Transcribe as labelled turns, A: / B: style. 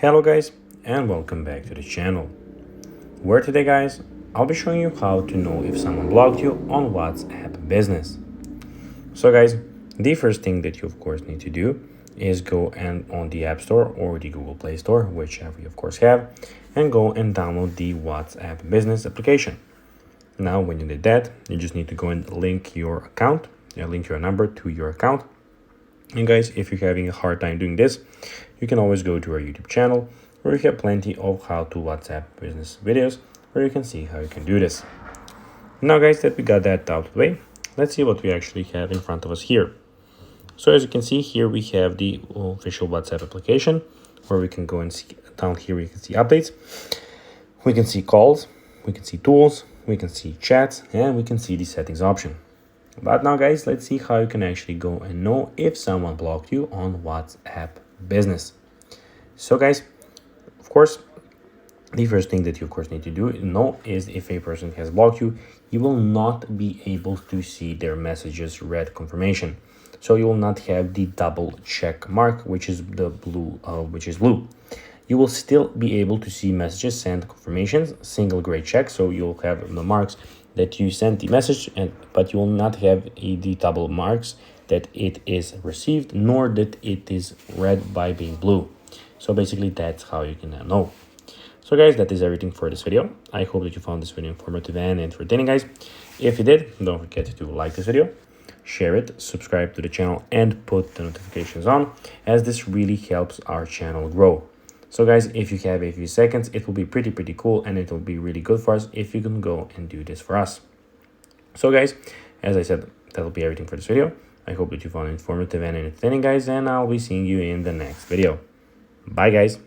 A: Hello guys, and welcome back to the channel, where today guys, I'll be showing you how to know if someone blocked you on WhatsApp Business. So guys, the first thing that you of course need to do is go and on the App Store or the Google Play Store, whichever you of course have, and go and download the WhatsApp Business application. Now when you did that, you just need to go and link your account, link your number to your account. And guys, if you're having a hard time doing this, you can always go to our YouTube channel where we have plenty of how to WhatsApp business videos where you can see how you can do this. Now guys, that we got that out of the way, let's see what we actually have in front of us here. So as you can see here, we have the official WhatsApp application where we can go and see down here, we can see updates, we can see calls, we can see tools, we can see chats, and we can see the settings option. But now guys, let's see how you can actually go and know if someone blocked you on WhatsApp Business. So guys, of course, the first thing that you of course need to know is if a person has blocked you, you will not be able to see their messages read confirmation. So you will not have the double check mark, which is the blue, You will still be able to see messages sent confirmations, single gray check. So you'll have the marks that you sent the message, but you will not have the double marks that it is received, nor that it is read by being blue. So basically that's how you can know. So guys, that is everything for this video. I hope that you found this video informative and entertaining, guys. If you did, don't forget to like this video, share it, subscribe to the channel, and put the notifications on, as this really helps our channel grow. So guys, if you have a few seconds, it will be pretty cool, and it will be really good for us if you can go and do this for us. So guys, as I said, that'll be everything for this video. I hope that you found it informative and entertaining, guys, and I'll be seeing you in the next video. Bye guys.